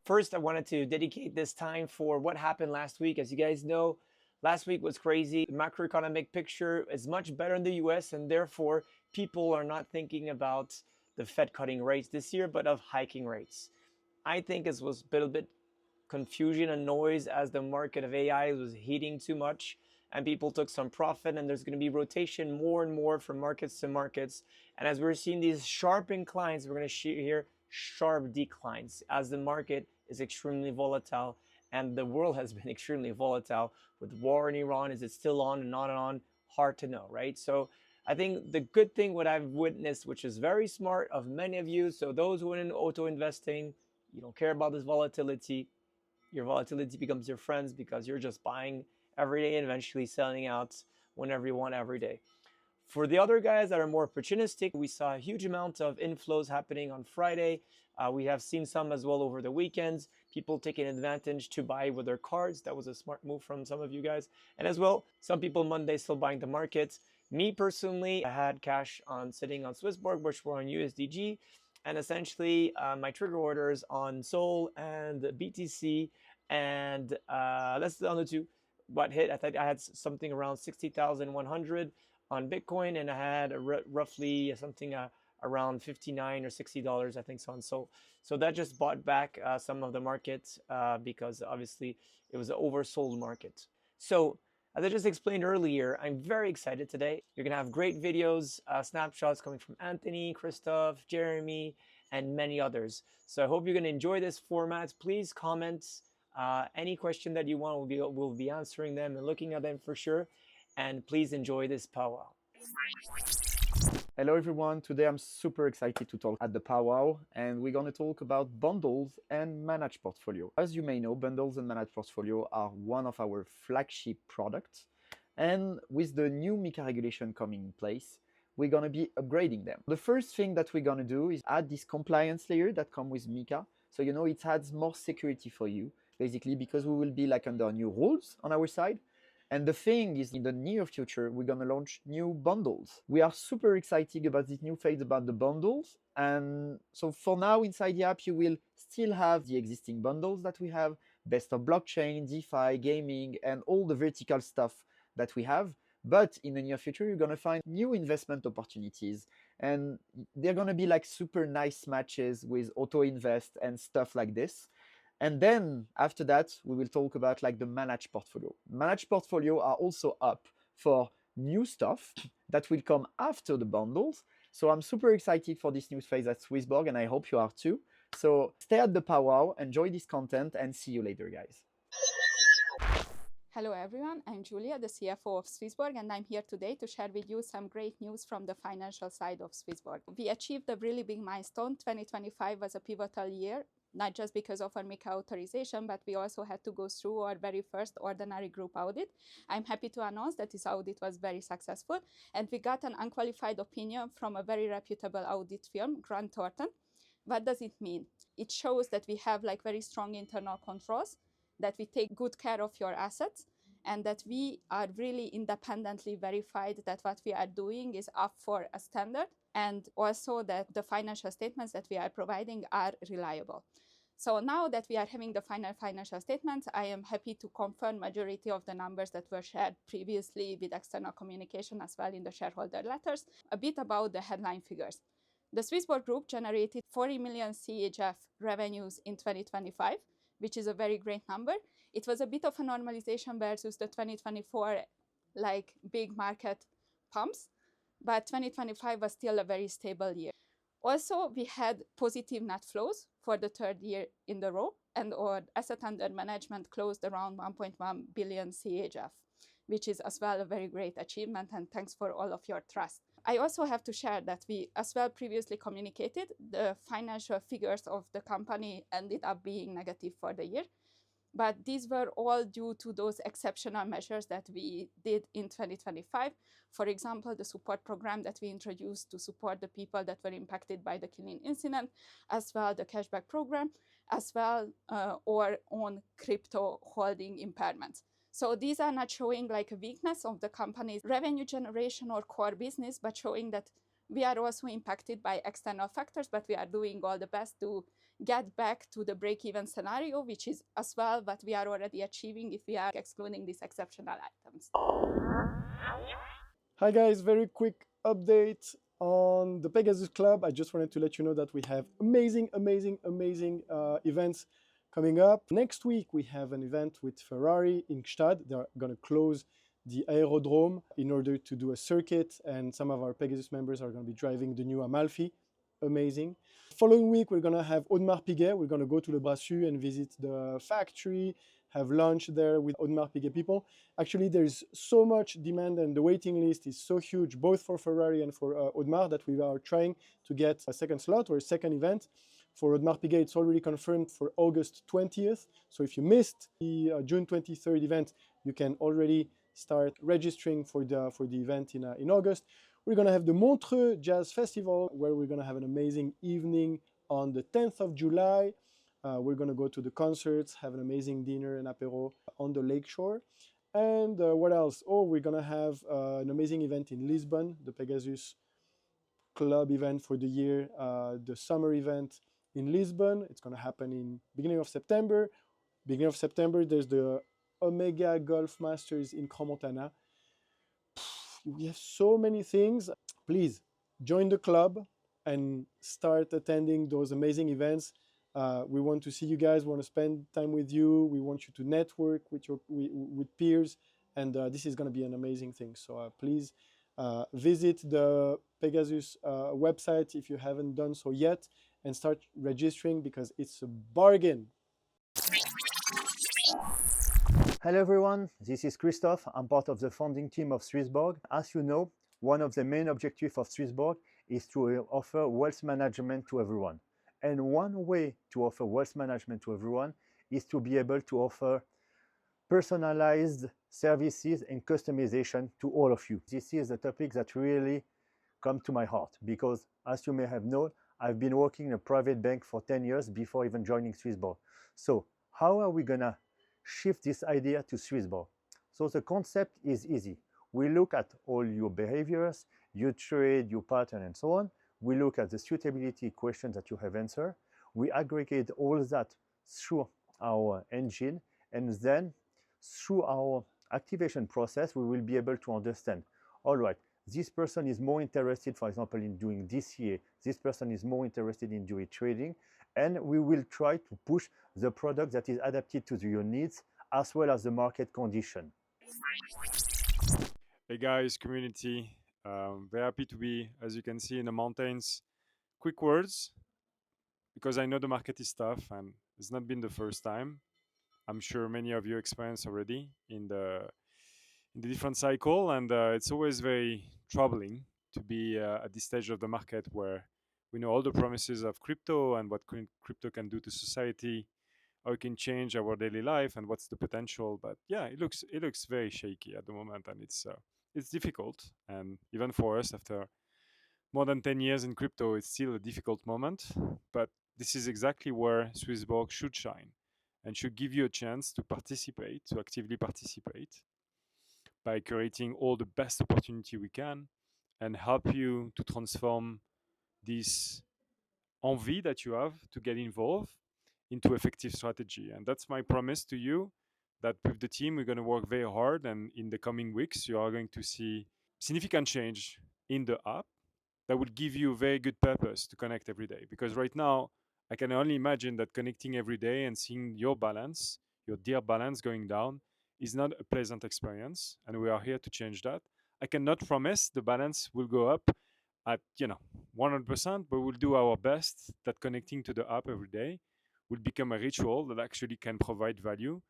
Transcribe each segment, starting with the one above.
First, I wanted to dedicate this time for what happened last week. As you guys know, last week was crazy. The macroeconomic picture is much better in the US, and therefore, people are not thinking about the Fed cutting rates this year, but of hiking rates. I think it was a little bit confusion and noise as the market of AI was heating too much and people took some profit, and there's going to be rotation more and more from markets to markets. And as we're seeing these sharp inclines, we're going to hear sharp declines as the market is extremely volatile and the world has been extremely volatile with war in Iran. Is it still on and not on? Hard to know, right? So I think the good thing, what I've witnessed, which is very smart of many of you, so those who are in auto investing, you don't care about this volatility. Your volatility becomes your friends because you're just buying every day and eventually selling out whenever you want every day. For the other guys that are more opportunistic, we saw a huge amount of inflows happening on Friday. We have seen some as well over the weekends. People taking advantage to buy with their cards. That was a smart move from some of you guys. And as well, some people Monday still buying the market. Me personally, I had cash on sitting on SwissBorg, which were on USDG. And essentially, my trigger orders on Sol and BTC, and that's the other two. What hit? I think I had something around 60,100 on Bitcoin, and I had roughly something around $59 or $60, I think, so on Sol. So that just bought back some of the market because obviously it was an oversold market. So as I just explained earlier, I'm very excited today. You're gonna have great videos, snapshots coming from Anthony, Christophe, Jeremy, and many others. So I hope you're gonna enjoy this format. Please comment any question that you want. We'll be answering them and looking at them for sure. And please enjoy this powwow. Hello everyone, today I'm super excited to talk at the Pow Wow, and we're going to talk about bundles and managed portfolio. As you may know, bundles and managed portfolio are one of our flagship products, and with the new MiCA regulation coming in place, we're going to be upgrading them. The first thing that we're going to do is add this compliance layer that comes with MiCA, so you know it adds more security for you, basically because we will be like under new rules on our side. And the thing is, in the near future, we're going to launch new bundles. We are super excited about this new phase about the bundles. And so for now, inside the app, you will still have the existing bundles that we have, best of blockchain, DeFi, gaming, and all the vertical stuff that we have. But in the near future, you're going to find new investment opportunities. And they're going to be like super nice matches with auto invest and stuff like this. And then after that, we will talk about like the managed portfolio. Managed portfolio are also up for new stuff that will come after the bundles. So I'm super excited for this new phase at SwissBorg, and I hope you are too. So stay at the Pow Wow, enjoy this content, and see you later, guys. Hello everyone, I'm Julia, the CFO of SwissBorg, and I'm here today to share with you some great news from the financial side of SwissBorg. We achieved a really big milestone. 2025 was a pivotal year, not just because of our MiCA authorization, but we also had to go through our very first ordinary group audit. I'm happy to announce that this audit was very successful, and we got an unqualified opinion from a very reputable audit firm, Grant Thornton. What does it mean? It shows that we have like very strong internal controls, that we take good care of your assets, and that we are really independently verified that what we are doing is up for a standard, and also that the financial statements that we are providing are reliable. So now that we are having the final financial statements, I am happy to confirm majority of the numbers that were shared previously with external communication as well in the shareholder letters. A bit about the headline figures. The SwissBorg Group generated 40 million CHF revenues in 2025, which is a very great number. It was a bit of a normalization versus the 2024 like big market pumps, but 2025 was still a very stable year. Also, we had positive net flows for the third year in a row, and our asset under management closed around 1.1 billion CHF, which is as well a very great achievement, and thanks for all of your trust. I also have to share that we as well previously communicated the financial figures of the company ended up being negative for the year. But these were all due to those exceptional measures that we did in 2025. For example, the support program that we introduced to support the people that were impacted by the killing incident, as well the cashback program, as well our own crypto holding impairments. So these are not showing like a weakness of the company's revenue generation or core business, but showing that We are also impacted by external factors, but we are doing all the best to get back to the break-even scenario, which is as well what we are already achieving if we are excluding these exceptional items. Hi guys, very quick update on the Pegasus Club. I just wanted to let you know that we have amazing events coming up. Next week we have an event with Ferrari in Gstaad. They're going to close the aerodrome in order to do a circuit, and some of our Pegasus members are going to be driving the new Amalfi. Amazing. Following week we're going to have Audemars Piguet. We're going to go to Le Brassus and visit the factory, have lunch there with Audemars Piguet people. Actually, there's so much demand and the waiting list is so huge, both for Ferrari and for Audemars, that we are trying to get a second slot or a second event. For Audemars Piguet, it's already confirmed for August 20th. So if you missed the June 23rd event, you can already start registering for the event in August. We're going to have the Montreux Jazz Festival, where we're going to have an amazing evening on the 10th of July. We're going to go to the concerts, have an amazing dinner and apéro on the lakeshore. And what else? Oh, we're going to have an amazing event in Lisbon, the Pegasus Club event for the year, the summer event in Lisbon. It's going to happen in beginning of September. Beginning of September, there's the Omega Golf Masters in Crans-Montana. We have so many things. Please join the club and start attending those amazing events. We want to see you guys. We want to spend time with you. We want you to network with peers, and this is going to be an amazing thing. So please visit the Pegasus website if you haven't done so yet, and start registering because it's a bargain. Hello everyone, this is Christophe. I'm part of the founding team of SwissBorg. As you know, one of the main objectives of SwissBorg is to offer wealth management to everyone. And one way to offer wealth management to everyone is to be able to offer personalized services and customization to all of you. This is a topic that really comes to my heart because, as you may have known, I've been working in a private bank for 10 years before even joining SwissBorg. So how are we gonna shift this idea to SwissBorg? So the concept is easy. We look at all your behaviors, your trade, your pattern, and so on. We look at the suitability questions that you have answered. We aggregate all that through our engine, and then through our activation process, we will be able to understand, all right, this person is more interested, for example, in doing DCA. This person is more interested in doing trading. And we will try to push the product that is adapted to your needs as well as the market condition. Hey guys, community. Very happy to be, as you can see, in the mountains. Quick words, because I know the market is tough and it's not been the first time. I'm sure many of you experienced already in the different cycle, and it's always very troubling to be at this stage of the market where we know all the promises of crypto and what crypto can do to society, how it can change our daily life, and what's the potential. But yeah, it looks very shaky at the moment, and it's difficult. And even for us, after more than 10 years in crypto, it's still a difficult moment. But this is exactly where SwissBorg should shine and should give you a chance to participate, to actively participate by creating all the best opportunity we can and help you to transform this envie that you have to get involved into effective strategy. And that's my promise to you, that with the team, we're going to work very hard. And in the coming weeks, you are going to see significant change in the app that will give you very good purpose to connect every day. Because right now, I can only imagine that connecting every day and seeing your balance, your dear balance going down, is not a pleasant experience. And we are here to change that. I cannot promise the balance will go up at 100%, but we'll do our best that connecting to the app every day will become a ritual that actually can provide value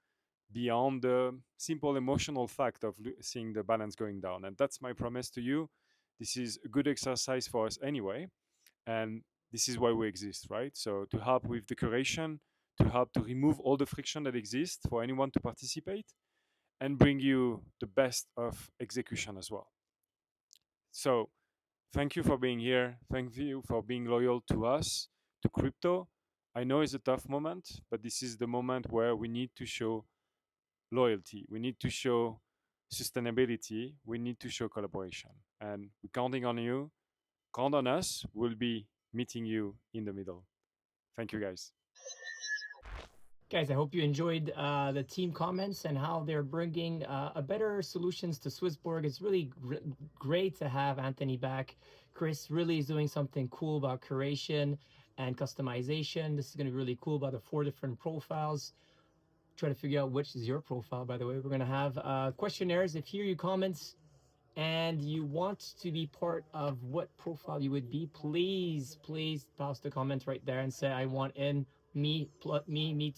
beyond the simple emotional fact of seeing the balance going down. And that's my promise to you. This is a good exercise for us anyway, and this is why we exist, right? So to help with the curation, to help to remove all the friction that exists for anyone to participate, and bring you the best of execution as well. So thank you for being here. Thank you for being loyal to us, to crypto. I know it's a tough moment, but this is the moment where we need to show loyalty. We need to show sustainability. We need to show collaboration. And we're counting on you count on us. We'll be meeting you in the middle. Thank you, guys. Guys, I hope you enjoyed the team comments and how they're bringing a better solutions to SwissBorg. It's really great to have Anthony back. Chris really is doing something cool about curation and customization. This is going to be really cool about the 4 different profiles. Try to figure out which is your profile, by the way. We're going to have questionnaires. If you hear your comments and you want to be part of what profile you would be, please post a comment right there and say, I want in me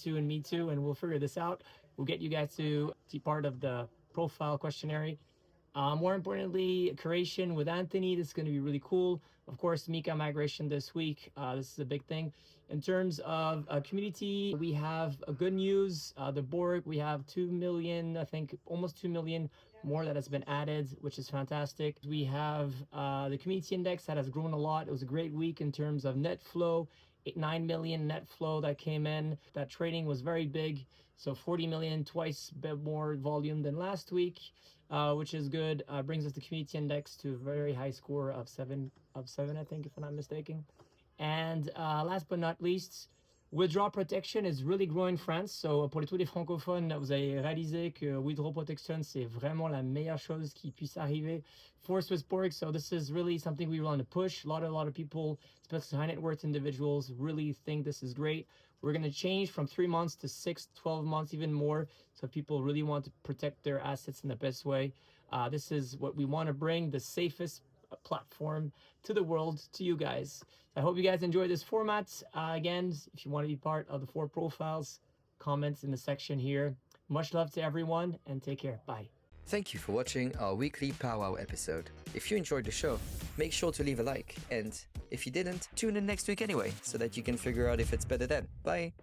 too, and we'll figure this out. We'll get you guys to be part of the profile questionnaire. More importantly, curation with Anthony. This is going to be really cool. Of course, MiCA migration this week. This is a big thing. In terms of community, we have good news. The Borg, we have 2 million, I think almost 2 million more that has been added, which is fantastic. We have the community index that has grown a lot. It was a great week in terms of net flow. 9 million net flow that came in. That trading was very big. So 40 million, twice a bit more volume than last week, which is good. Brings us the community index to a very high score of 7, I think, if I'm not mistaken. And last but not least, withdrawal protection is really growing in France. So pour les tous les francophones, vous avez réalisé que withdrawal protection, c'est vraiment la meilleure chose qui puisse arriver for SwissBorg. So this is really something we want to push. A lot of people, especially high net worth individuals, really think this is great. We're going to change from 3 months to 6, 12 months, even more. So people really want to protect their assets in the best way. This is what we want to bring, the safest platform to the world, to you guys. I hope you guys enjoy this format. Again, if you want to be part of the 4 profiles, comments in the section here. Much love to everyone and take care. Bye. Thank you for watching our weekly Pow Wow episode. If you enjoyed the show, make sure to leave a like, and if you didn't, tune in next week anyway, so that you can figure out if it's better then. Bye!